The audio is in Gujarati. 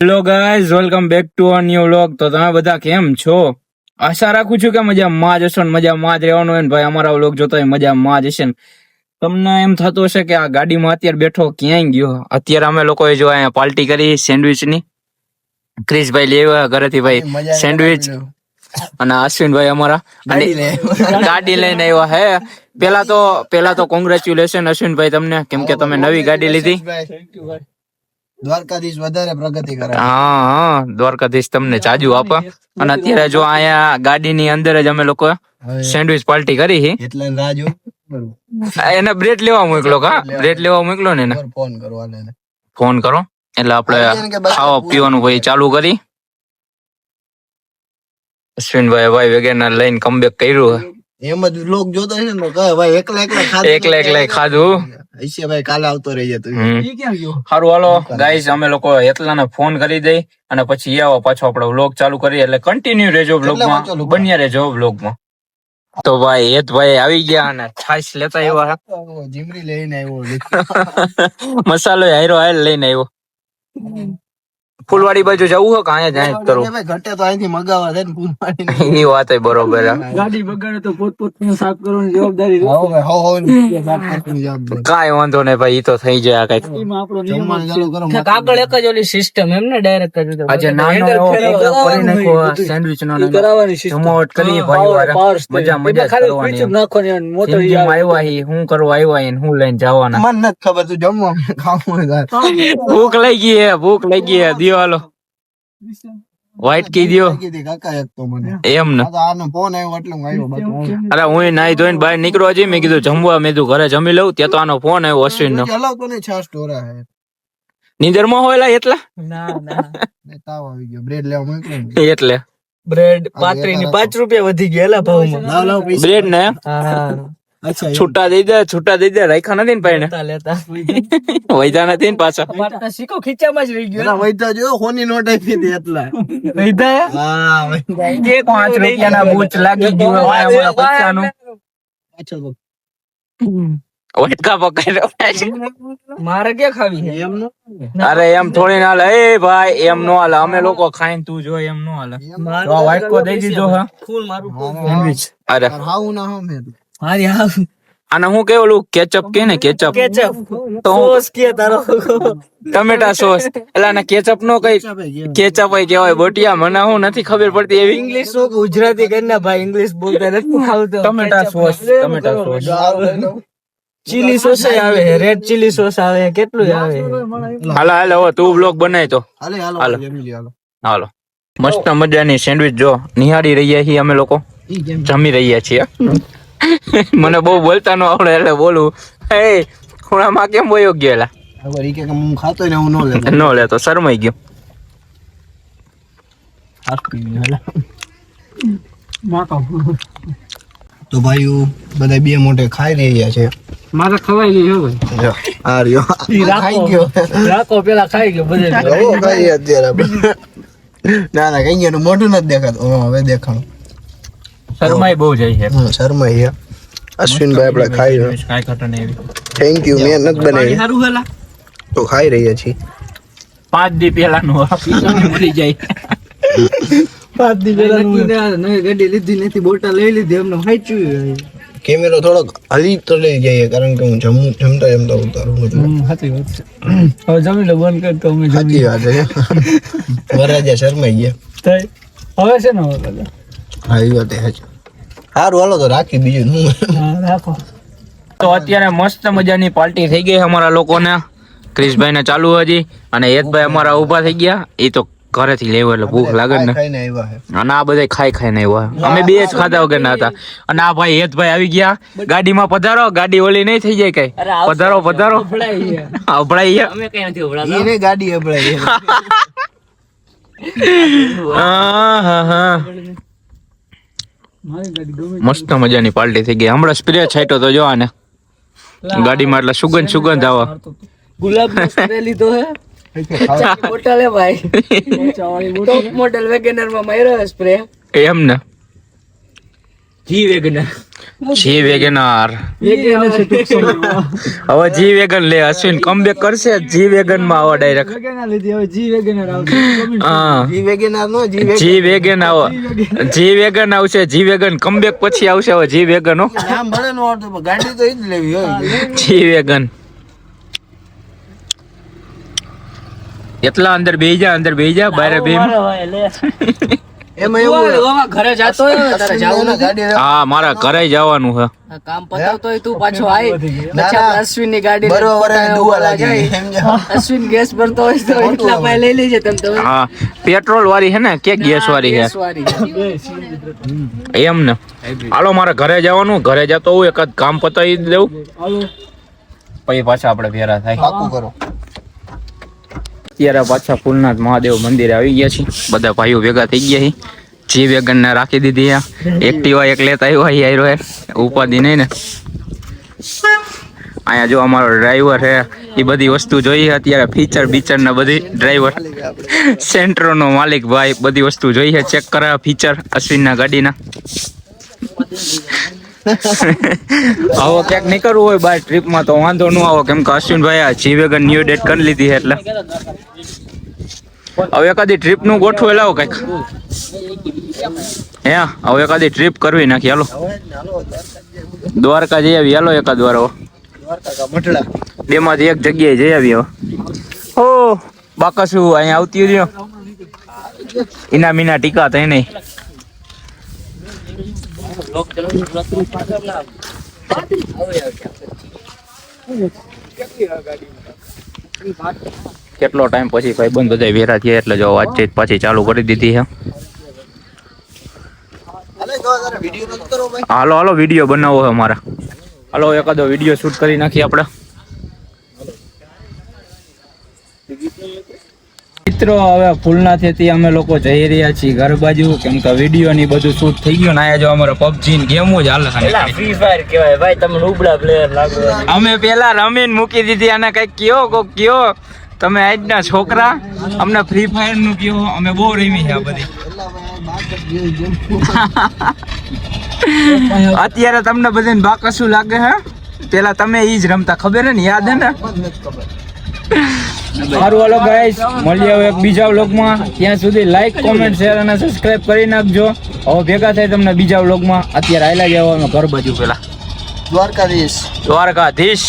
Hello guys, welcome back to a new vlog. તો તમે બધા કેમ છો? આશા રાખું છું કે મજામાં જ હશો ને મજામાં જ રહેવાનું હોય ને ભાઈ. અમારા વ્લોગ જોતા હોય મજામાં જ હશે ને. તમને એમ થતું હશે કે આ ગાડીમાં અત્યારે બેઠો ક્યાંય ગયો. અત્યારે અમે લોકોએ જો અહીંયા પાર્ટી કરી સેન્ડવિચની. ક્રિશભાઈ લેવા ઘરેથી ભાઈ સેન્ડવિચ, અને અશ્વિનભાઈ અમારા ગાડી લઈને આવ્યા હે. પેલા તો કોંગ્રેચ્યુલેશન અશ્વિનભાઈ તમને, કેમ કે તમે નવી ગાડી લીધી. દ્વારકાધીશ વધારે પ્રગતિ કરે. હા, દ્વારકાધીશ તમને જાજુ આપે. અને અત્યારે જો અહીંયા ગાડીની અંદર જ અમે લોકો સેન્ડવિચ પાર્ટી કરી છે. એટલે રાજુ એને બ્રેડ લેવા મોકલો. બ્રેડ લેવા મોકલો ને એને ફોન કરવાનો ફોન કરો એટલે આપણે ખાવા પીવાનું ભાઈ ચાલુ કરી. અશ્વિનભાઈ ભાઈ વેગેનર લઈને કમબેક કર્યું. એમ જ લોક જોતો છે ને કહે ભાઈ એકલા ખાધું હશે ભાઈ, કાલે આવતો રહીએ તું. સારું હાલો ગાઈસ, અમે લોકો એટલાને ફોન કરી દઈ અને પછી આવો પાછો આપણે વ્લોગ ચાલુ કરીએ. એટલે કન્ટિન્યુ રહેજો વ્લોગમાં, બન્યા રહેજો વ્લોગમાં. તો ભાઈ હેતભાઈ આવી ગયા અને છાશ લેતા આવ્યા. જીમરી લઈને આવ્યો. મસાલો હાયરો હાયર લઈને આવ્યો. ફૂલવાડી બાજુ જવું હોય કે અહીંયા જ કરું? ઘટે તો અહીંથી મગાવવા છે ને ફૂલવાડી. એ વાત બરોબર. ગાડી બગાડે તો પોતપોતાનું સાફ કરવાની જવાબદારી કાંઈ વાંધો નહીં ભાઈ, ઈ તો થઈ જાય. કઈક કાગળ એક જ ઓલી સિસ્ટમ એમ ને ડાયરેક્ટ આજે નાનો એવો કરી નાખ્યો સેન્ડવિચ નો કરાવવાની જમાવટ કરી ભાઈ. મજા કરવાની. નાખવાની મોટર જિંદગીમાં આવ્યા હી, હું કરવા આવ્યા હી ને હું લઈને જવાના. મને નથી ખબર તું જમવા ખાવું ભૂખ લઈ ગઈ હે, ભૂખ લઈ ગઈ હે. દિયો હાલો વ્હાઈટ કી દિયો કાકા એક તો મને એમ ને. આનો ફોન આવ્યો એટલે હું આવ્યો. અરે હું નાઈ ધોઈને બહાર નીકળવા જઈ, મેં કીધું જમવા, મેં કીધું ઘરે જમી લઉં. ત્યાં તો આનો ફોન આવ્યો અશ્વિન નો. હલાવતો નહીં, છાસ ઢોરા હે. નીંદર માં હોયલા એટલા ના ના તાવ આવી ગયો. બ્રેડ લેવા મોકલો એટલે બ્રેડ 5 રૂપિયા વધી ગયા ભાવમાં. બ્રેડ ને હા અચ્છા છૂટા દઈ દે રાખ્યા નથી ને ભાઈ ને. લેતા વૈધા નથી ને પાછા. અમારા સિક્કો ખીચામાં જ રહી ગયો. વૈધા જો હોની નોટ આપી હતી એટલા. વૈધા હા કે 5 રૂપિયાના બૂચ લાગી ગયું હોય અમારા પૈસાનું. વટકા પકડ્યો. મારે ક્યાં ખાવી છે એમનો અરે એમ થોડી ના હાલે. એ ભાઈ એમ નો હાલે. અમે લોકો ખાઈને તું જો એમ નો હાલે. તો આ વાટકો દઈ દીધો. હા ફૂલ મારું સેન્ડવિચ. અરે હાવું ના હમ હે મારી હા આને હું કે ઓલું કેચઅપ કે ને, કેચઅપ કેચઅપ તો સોસ કે તારો ટમેટા સોસ. એટલે આને કેચઅપ નો કઈ કેચઅપ કહેવાય બોટિયા. મને હું નથી ખબર પડતી એવી. ઇંગ્લિશ નું ગુજરાતી કરીને ભાઈ ઇંગ્લિશ બોલતા નથી આવતો. ટમેટા સોસ, ટમેટા સોસ. ચીલી સોસ આવે, રેડ ચીલી સોસ આવે, કેટલું આવે. હાલો હાલો હવે તું બ્લોગ બનાય તો. હાલે હાલો હાલો. જમી લ્યો હાલો. હાલો મસ્ત મજાની સેન્ડવિચ જો નિહાળી રહ્યા છીએ અમે લોકો, જમી રહ્યા છીએ. મને બહુ બોલતા નો આવડે એટલે બોલું. એ ખૂણામાં કેમ વયો ગયેલા? હવે ઈ કે હું ખાતો ને હું નો લેતો. નો લેતો, શરમાઈ ગયો. તો ભાઈઓ બધા બે મોટે ખાઈ રહ્યા છે. મારે ખવાઈ ગયું ભાઈ. જો આ રહ્યો ખાઈ ગયો. રાખો પેલા ખાઈ ગયો બધે. ઓ ખાઈ અત્યારે ના ના કઈ ગયું મોઢું નથી દેખાતું. હવે દેખાણું. શરમાઈ બહુ જાય છે. શર્મા છે. અશ્વિનભાઈ આપણે ખાઈ કાંઈ ઘટે નહીં એવી. Thank you. મેં નથી બનાવી સારું હેલા તો ખાઈ રહ્યા છીએ. 5 દી પેલા નું મળી જાય. 5 દી પેલા નવી ગાડી લીધી નથી, બોટા લઈ લીધી એમને ખાઈ. કેમેરો થોડોક હલી તો લઈ જઈએ કારણ કે હું જમતા ઉતારું બધું. સાચી વાત છે. હવે જમી લો, બંધ કર તો અમે સાચી વાત છે. વરાજા શરમાઈ ગયા. હવે છે ને હવે હા એ વાત સાચી. સારું હાલો તો રાખી બીજું હું. રાખો. તો અત્યારે મસ્ત મજાની પાર્ટી થઈ ગઈ અમારા લોકોને. ક્રિશભાઈ ને ચાલુ હજી, અને હેતભાઈ અમારા ઉભા થઈ ગયા. એ તો ઘરેથી લેવો એટલે ભૂખ લાગે ને. ખાઈને આવ્યા છે. અને આ બધા ખાઈને આવ્યા. અમે બે જ ખાધા વગર ના હતા. અને આ ભાઈ હેતભાઈ આવી ગયા. ગાડીમાં પધારો, ગાડી ઓલી નહીં થઈ જાય કઈ. પધારો પધારો. અભડાઈ ગયા. અમે કઈ નથી ઉભરાતા. એને ગાડી અપડાઈ. હા મસ્ત મજાની પાર્ટી થઈ ગઈ. હમણાં સ્પ્રે છાંટ્યો તો જો આને ગાડીમાં, એટલે સુગંધ આવે. ગુલાબ નો સ્પ્રે લીધો હે. બોટલ હે ભાઈ. ટોપ મોડેલ વેગેનર માં માર્યો સ્પ્રે. એમ ને જી વેગનર વેગન છે ટૂંક સમયમાં. હવે જી વેગન લે અશ્વિન કમબેક કરશે જી વેગન માં આવો ડાયરેક્ટ વેગન આ લીધી, હવે જી વેગનર આવશે. હા જી વેગેનાર નો જી વેગન આવો જી વેગન આવશે જી વેગન કમબેક પછી આવશે હવે જી વેગન હો નામ ભલે નો આવડતું પણ ગાડી તો ઈ જ લેવી હોય. જી વેગન એટલા અંદર બેહી જા બારે બે એમાં એવું હોય, ઘરે જાતો હોય તારે જાવું નથી. ગાડી હા મારા ઘરે જવાનું છે કામ પતાવતો હોય તું પાછો આય. ના, પછી આપણે અશ્વિન ની ગાડી લઈને બરોબર પોતાને દુવા ઉભા લાગી જાય. સમજ્યા? અશ્વિન ગેસ ભરતો હોય તો એટલા પાય લઈ લેજે તમે તો. હા પેટ્રોલ વાળી છે ને કે ગેસ વાળી છે વાળી. એમ ને હાલો મારે ઘરે જવાનું ઘરે જતો હું એકાદ કામ પતાવી જ લેવું પછી પાછા આપણે ભેરા થાય પાકું કરો. અત્યારે પાછા ફૂલનાથ મહાદેવ મંદિરે આવી ગયા છીએ બધા ભાઈઓ ભેગા થઈ ગયા છે જી વેગન ને રાખી દીધી એક્ટિવા એક લેતા આવ્યો હે ઉપાધિ નહીં ને અહીંયા જો અમારો ડ્રાઈવર છે એ બધી વસ્તુ જોઈએ અત્યારે ફીચર બીચર ને બધી ડ્રાઈવર સેન્ટ્રો નો માલિક ભાઈ બધી વસ્તુ જોઈએ ચેક કરે ફીચર અશ્વિન ના ગાડીના આવો ક્યાંક નીકળવું હોય બાર ટ્રીપમાં તો વાંધો ન આવો કેમ કે અશ્વિનભાઈ આ જી વેગન ન્યુ ડેટ કરી લીધી છે એટલે હવે એકાદી ટ્રીપ નું ગોઠવે લાવો કઈક હે હવે એકાદી ટ્રીપ કરવી નાખી હાલો દ્વારકા જઈ આવી હાલો એકાદ વાર હવે મઠડા બે માંથી એક જગ્યાએ જઈ આવી હવે ઓ બાકસુ અહીંયા આવતી રહ્યો ઇના મીના ટીકા થઈ નહીં કેટલો ટાઈમ પછી ભાઈ બંધ બધા ભેરા થયા એટલે જો વાતચીત પાછી ચાલુ કરી દીધી છે અલે જો તારે વિડિયો નથી કરો ભાઈ. હાલો વિડીયો બનાવો છે મારા હાલો એકાદો વિડીયો શૂટ કરી નાખીએ આપણે મિત્રો હવે ફૂલનાથેથી અમે લોકો જઈ રહ્યા છીએ ઘર બાજુ કેમ કે વિડીયો ની બધું શૂટ થઈ ગયું ને અહીંયા જો અમારો પબજી ની ગેમો જ હાલે ફ્રી ફાયર કહેવાય ભાઈ તમે નુબડા પ્લેયર લાગો અમે પેલા રમીને મૂકી દીધી અને કઈક કયો તમે આજના છોકરા અમને ફ્રી ફાયર નું કયો અમે બહુ રમી છે આ બધી અત્યારે તમને બધાને બાકસું લાગે હે પેલા તમે ઈ જ રમતા ખબર હે ને યાદ હે ને સારું હાલો ગાઈસ મળીએ હવે એક બીજા વ્લોગમાં ત્યાં સુધી લાઈક કોમેન્ટ શેર અને સબસ્ક્રાઇબ કરી નાખજો હવે ભેગા થાય તમને બીજા વ્લોગમાં અત્યારે આયલા જવાનું ઘર બાજુ પેલા દ્વારકાધીશ દ્વારકાધીશ